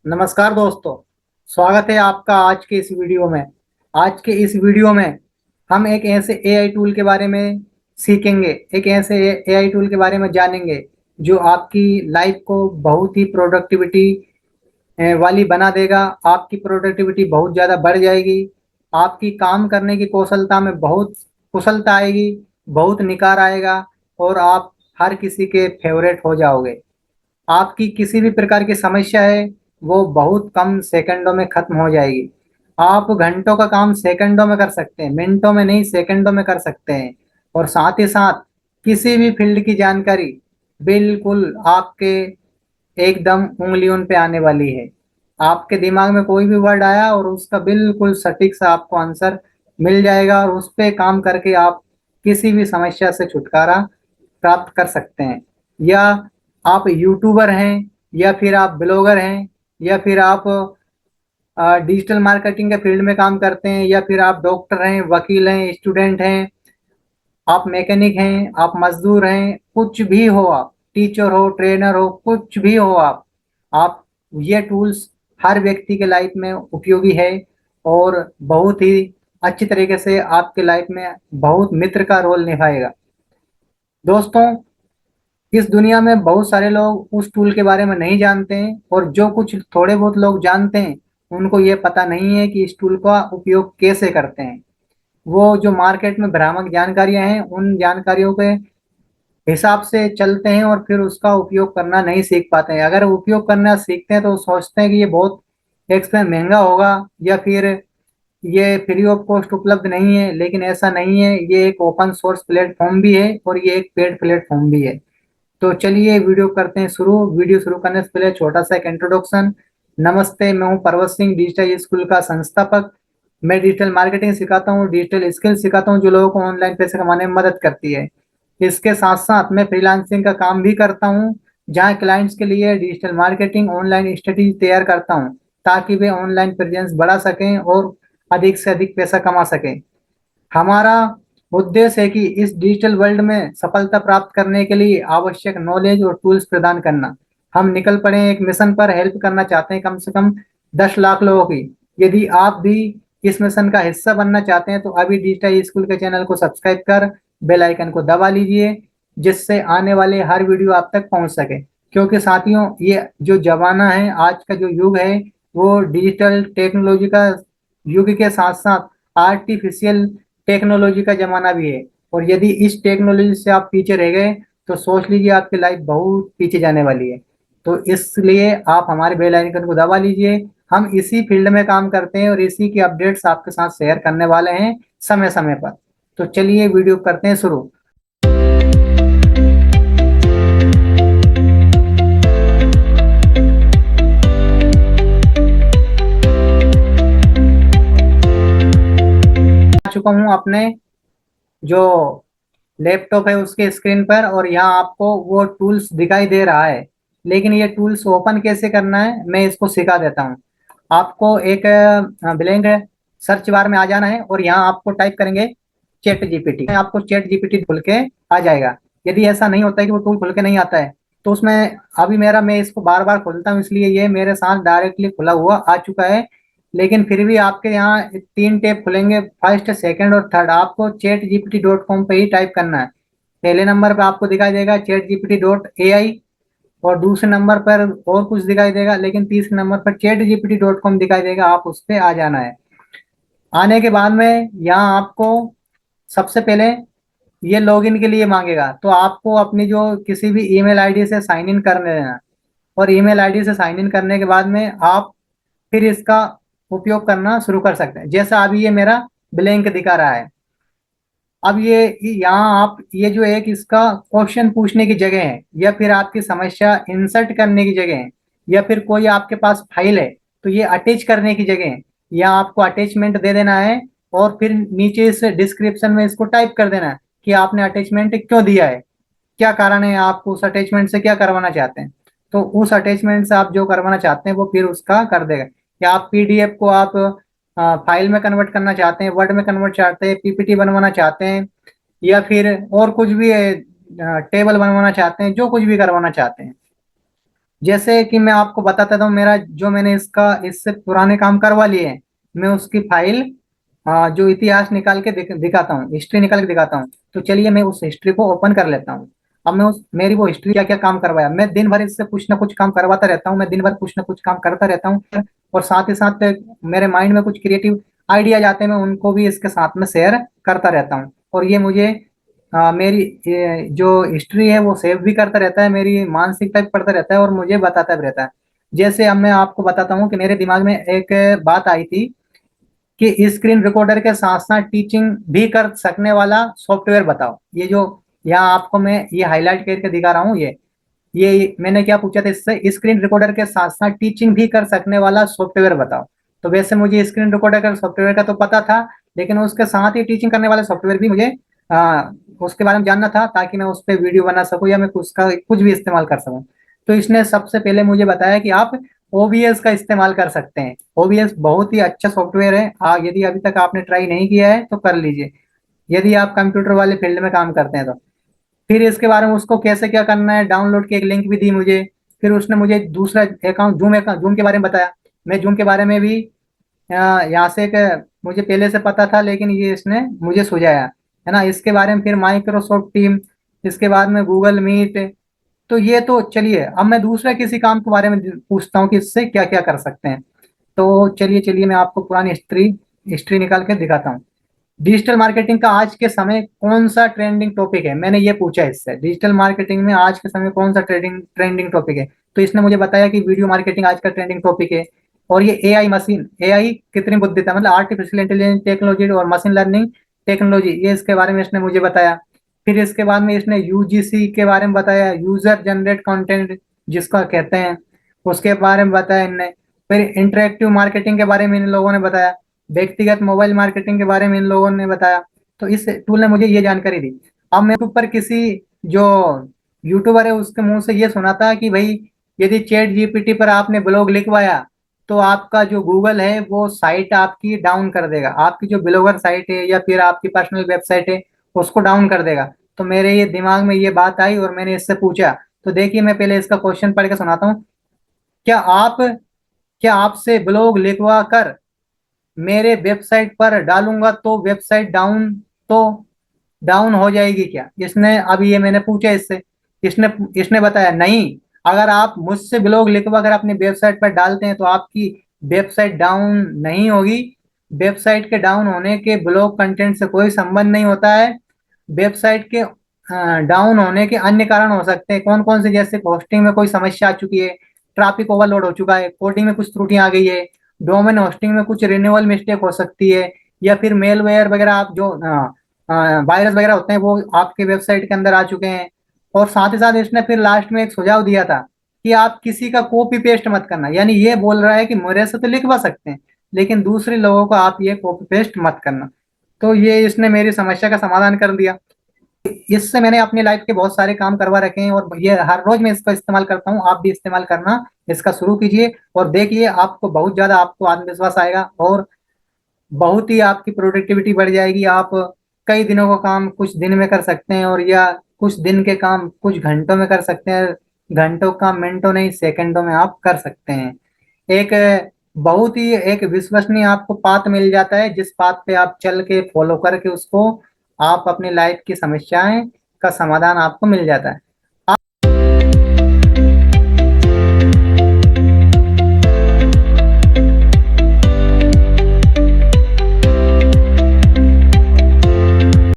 नमस्कार दोस्तों। स्वागत है आपका आज के इस वीडियो में। आज के इस वीडियो में हम एक ऐसे एआई टूल के बारे में सीखेंगे, एक ऐसे एआई टूल के बारे में जानेंगे जो आपकी लाइफ को बहुत ही प्रोडक्टिविटी वाली बना देगा। आपकी प्रोडक्टिविटी बहुत ज़्यादा बढ़ जाएगी। आपकी काम करने की कौशलता में बहुत कुशलता आएगी, बहुत निखार आएगा और आप हर किसी के फेवरेट हो जाओगे। आपकी किसी भी प्रकार की समस्या है वो बहुत कम सेकंडों में खत्म हो जाएगी। आप घंटों का काम सेकंडों में कर सकते हैं, मिनटों में नहीं सेकंडों में कर सकते हैं। और साथ ही साथ किसी भी फील्ड की जानकारी बिल्कुल आपके एकदम उंगलियों पे आने वाली है। आपके दिमाग में कोई भी वर्ड आया और उसका बिल्कुल सटीक सा आपको आंसर मिल जाएगा और उस पे काम करके आप किसी भी समस्या से छुटकारा प्राप्त कर सकते हैं। या आप यूट्यूबर हैं, या फिर आप ब्लॉगर हैं, या फिर आप डिजिटल मार्केटिंग के फील्ड में काम करते हैं, या फिर आप डॉक्टर हैं, वकील हैं, स्टूडेंट हैं, आप मैकेनिक हैं, आप मजदूर हैं, कुछ भी हो, आप टीचर हो, ट्रेनर हो, कुछ भी हो, आप ये टूल्स हर व्यक्ति के लाइफ में उपयोगी है और बहुत ही अच्छी तरीके से आपके लाइफ में बहुत मित्र का रोल निभाएगा। दोस्तों, इस दुनिया में बहुत सारे लोग उस टूल के बारे में नहीं जानते हैं और जो कुछ थोड़े बहुत लोग जानते हैं उनको ये पता नहीं है कि इस टूल का उपयोग कैसे करते हैं। वो जो मार्केट में भ्रामक जानकारियां हैं उन जानकारियों के हिसाब से चलते हैं और फिर उसका उपयोग करना नहीं सीख पाते हैं। अगर उपयोग करना सीखते हैं तो सोचते हैं कि ये बहुत एक्सपेंस महंगा होगा या फिर ये फ्री ऑफ कॉस्ट उपलब्ध नहीं है, लेकिन ऐसा नहीं है। ये एक ओपन सोर्स प्लेटफॉर्म भी है और ये एक पेड प्लेटफॉर्म भी है। तो चलिए वीडियो करते हैं शुरू। वीडियो शुरू करने से पहले छोटा सा एक इंट्रोडक्शन। नमस्ते, मैं हूं पर्वत सिंह, डिजिटल स्कूल का संस्थापक। मैं डिजिटल मार्केटिंग सिखाता हूं, डिजिटल स्किल सिखाता हूं जो लोगों को ऑनलाइन पैसे कमाने में मदद करती है। इसके साथ साथ मैं फ्रीलांसिंग का काम भी करता हूं, जहां क्लाइंट्स के लिए डिजिटल मार्केटिंग ऑनलाइन स्ट्रेटेजी तैयार करता हूं ताकि वे ऑनलाइन प्रेजेंस बढ़ा सकें और अधिक से अधिक पैसा कमा सकें। हमारा उद्देश्य है कि इस डिजिटल वर्ल्ड में सफलता प्राप्त करने के लिए आवश्यक नॉलेज और टूल्स प्रदान करना। हम निकल पड़े हैं एक मिशन पर, हेल्प करना चाहते हैं कम से कम 10 लाख लोगों की। यदि आप भी इस मिशन का हिस्सा बनना चाहते हैं तो अभी डिजिटल स्कूल के चैनल को सब्सक्राइब कर बेल आइकन को दबा लीजिए, जिससे आने वाले हर वीडियो आप तक पहुंच सके। क्योंकि साथियों, ये जो जमाना है, आज का जो युग है, वो डिजिटल टेक्नोलॉजी का युग के साथ साथ आर्टिफिशियल टेक्नोलॉजी का जमाना भी है। और यदि इस टेक्नोलॉजी से आप पीछे रह गए तो सोच लीजिए आपकी लाइफ बहुत पीछे जाने वाली है। तो इसलिए आप हमारे बेल आइकन को दबा लीजिए। हम इसी फील्ड में काम करते हैं और इसी की अपडेट्स आपके साथ शेयर करने वाले हैं समय समय पर। तो चलिए वीडियो करते हैं शुरू। आ चुका हूँ अपने जो लैपटॉप है उसके स्क्रीन पर, और यहाँ आपको वो टूल्स दिखाई दे रहा है। लेकिन ये टूल्स ओपन कैसे करना है मैं इसको सिखा देता हूँ। आपको एक ब्लैंक सर्च बार में आ जाना है और यहाँ आपको टाइप करेंगे चैट जीपीटी। आपको चैट जीपीटी खुल के आ जाएगा। यदि ऐसा नहीं होता है कि वो टूल खुल के नहीं आता है तो उसमें अभी मैं इसको बार बार खोलता हूँ, इसलिए ये मेरे साथ डायरेक्टली खुला हुआ आ चुका है। लेकिन फिर भी आपके यहाँ 3 टैब खुलेंगे, फर्स्ट, सेकंड और थर्ड। आपको chatgpt.com पे ही टाइप करना है। पहले नंबर पे आपको दिखाई देगा chatgpt.ai, और दूसरे नंबर पर और कुछ दिखाई देगा, लेकिन तीसरे नंबर पर chatgpt.com दिखाई देगा। आप उस पर आ जाना है। आने के बाद में यहाँ आपको सबसे पहले ये लॉगिन के लिए मांगेगा, तो आपको अपनी जो किसी भी ईमेल आईडी से साइन इन कर लेना। और ईमेल आईडी से साइन इन करने के बाद में आप फिर इसका उपयोग करना शुरू कर सकते हैं। जैसा अभी ये मेरा ब्लैंक दिखा रहा है। अब ये यहाँ आप ये जो एक इसका क्वेश्चन पूछने की जगह है, या फिर आपकी समस्या इंसर्ट करने की जगह है, या फिर कोई आपके पास फाइल है तो ये अटैच करने की जगह है। यहाँ आपको अटैचमेंट दे देना है और फिर नीचे इस डिस्क्रिप्शन में इसको टाइप कर देना है कि आपने अटैचमेंट क्यों दिया है, क्या कारण है, आप उस अटैचमेंट से क्या करवाना चाहते हैं। तो उस अटैचमेंट से आप जो करवाना चाहते हैं वो फिर उसका कर देगा। या आप पीडीएफ को आप फाइल में कन्वर्ट करना चाहते हैं, वर्ड में कन्वर्ट चाहते हैं, पीपीटी बनवाना चाहते हैं, या फिर और कुछ भी टेबल बनवाना चाहते हैं, जो कुछ भी करवाना चाहते हैं, जैसे कि मैं आपको बताता हूँ, मेरा जो मैंने इससे पुराने काम करवा लिए हैं, मैं उसकी फाइल जो इतिहास निकाल के दिखाता हूँ, हिस्ट्री निकाल के दिखाता हूँ। तो चलिए मैं उस हिस्ट्री को ओपन कर लेता हूँ। अब मैं उस मेरी वो हिस्ट्री क्या क्या काम करवाया, मैं दिन भर इससे कुछ ना कुछ काम करवाता रहता हूँ, मैं दिन भर कुछ ना कुछ काम करता रहता हूँ। और साथ ही साथ मेरे माइंड में कुछ क्रिएटिव आइडिया आते हैं, मैं उनको भी इसके साथ में शेयर करता रहता हूँ। और ये मुझे मेरी जो हिस्ट्री है वो सेव भी करता रहता है, मेरी मानसिकता भी पढ़ता रहता है और मुझे बताता भी रहता है। जैसे अब मैं आपको बताता हूँ कि मेरे दिमाग में एक बात आई थी कि स्क्रीन रिकॉर्डर के साथ साथ टीचिंग भी कर सकने वाला सॉफ्टवेयर बताओ। ये जो यहाँ आपको मैं ये हाईलाइट करके दिखा रहा हूँ, ये मैंने क्या पूछा था इससे, स्क्रीन रिकॉर्डर के साथ साथ टीचिंग भी कर सकने वाला सॉफ्टवेयर बताओ। तो वैसे मुझे स्क्रीन रिकॉर्डर का सॉफ्टवेयर का तो पता था, लेकिन उसके साथ ही टीचिंग करने वाले सॉफ्टवेयर भी मुझे उसके बारे में जानना था, ताकि मैं उस पर वीडियो बना सकूं या मैं उसका कुछ भी इस्तेमाल कर सकूं। तो इसने सबसे पहले मुझे बताया कि आप ओबीएस का इस्तेमाल कर सकते हैं। ओबीएस बहुत ही अच्छा सॉफ्टवेयर है, यदि अभी तक आपने ट्राई नहीं किया है तो कर लीजिए, यदि आप कंप्यूटर वाले फील्ड में काम करते हैं तो। फिर इसके बारे में उसको कैसे क्या करना है, डाउनलोड की एक लिंक भी दी मुझे। फिर उसने मुझे दूसरा अकाउंट जूम के बारे में बताया। मैं जूम के बारे में भी यहाँ से एक मुझे पहले से पता था, लेकिन ये इसने मुझे सुझाया है ना। इसके बारे में फिर माइक्रोसॉफ्ट टीम, इसके बाद में गूगल मीट। तो ये तो चलिए, अब मैं दूसरा किसी काम के बारे में पूछता हूँ कि इससे क्या क्या कर सकते हैं। तो चलिए चलिए मैं आपको पुरानी हिस्ट्री हिस्ट्री निकाल के दिखाता हूँ। डिजिटल मार्केटिंग का आज के समय कौन सा ट्रेंडिंग टॉपिक है, मैंने ये पूछा इससे, डिजिटल मार्केटिंग में आज के समय कौन सा ट्रेंडिंग ट्रेंडिंग टॉपिक है। तो इसने मुझे बताया कि वीडियो मार्केटिंग आज का ट्रेंडिंग टॉपिक है। और ये एआई कृत्रिम बुद्धिमत्ता मतलब आर्टिफिशियल इंटेलिजेंस टेक्नोलॉजी और मशीन लर्निंग टेक्नोलॉजी, ये इसके बारे में इसने मुझे बताया। फिर इसके बाद में इसने यूजीसी के बारे में बताया, यूजर जनरेट कंटेंट जिसका कहते हैं, उसके बारे में बताया इनने। फिर इंटरेक्टिव मार्केटिंग के बारे में इन लोगों ने बताया, व्यक्तिगत मोबाइल मार्केटिंग के बारे में इन लोगों ने बताया। तो इस टूल ने मुझे ये जानकारी दी। अब मैं ऊपर किसी जो यूट्यूबर है उसके मुंह से ये सुना था कि भाई यदि चैट जीपीटी पर आपने ब्लॉग लिखवाया तो आपका जो गूगल है वो साइट आपकी डाउन कर देगा, आपकी जो ब्लॉगर साइट है या फिर आपकी पर्सनल वेबसाइट है उसको डाउन कर देगा। तो मेरे ये दिमाग में ये बात आई और मैंने इससे पूछा। तो देखिए मैं पहले इसका क्वेश्चन पढ़ के सुनाता हूँ। क्या आप क्या आपसे ब्लॉग लिखवा कर मेरे वेबसाइट पर डालूंगा तो वेबसाइट तो डाउन हो जाएगी क्या? इसने अभी ये मैंने पूछा इससे, इसने इसने बताया नहीं। अगर आप मुझसे ब्लॉग लिखवा कर अपनी वेबसाइट पर डालते हैं तो आपकी वेबसाइट डाउन नहीं होगी। वेबसाइट के डाउन होने के ब्लॉग कंटेंट से कोई संबंध नहीं होता है। वेबसाइट के डाउन होने के अन्य कारण हो सकते हैं, कौन कौन से, जैसे होस्टिंग में कोई समस्या आ चुकी है, ट्रैफिक ओवरलोड हो चुका है, कोडिंग में कुछ त्रुटियां आ गई है, डोमेन होस्टिंग में कुछ रिन्यूअल मिस्टेक हो सकती है, या फिर मेलवेयर वगैरह आप जो वायरस वगैरह होते हैं वो आपके वेबसाइट के अंदर आ चुके हैं। और साथ ही साथ इसने फिर लास्ट में एक सुझाव दिया था कि आप किसी का कॉपी पेस्ट मत करना, यानी ये बोल रहा है कि मेरे से तो लिखवा सकते हैं लेकिन दूसरे लोगों को आप ये कॉपी पेस्ट मत करना। तो ये इसने मेरी समस्या का समाधान कर दिया। इससे मैंने अपनी लाइफ के बहुत सारे काम करवा रखे हैं और ये हर रोज मैं इसका इस्तेमाल करता हूँ, आप भी इस्तेमाल करना, इसका शुरू कीजिए और देखिए आपको बहुत ज्यादा आपको आत्मविश्वास आएगा और बहुत ही आपकी प्रोडक्टिविटी बढ़ जाएगी। आप कई दिनों का काम कुछ दिन में कर सकते हैं, और या कुछ दिन के काम कुछ घंटों में कर सकते हैं। घंटों का मिनटों नहीं सेकंडों में आप कर सकते हैं। एक बहुत ही एक विश्वसनीय आपको पाथ मिल जाता है, जिस पाथ पे आप चल के फॉलो करके उसको आप अपनी लाइफ की समस्याएं का समाधान आपको मिल जाता है।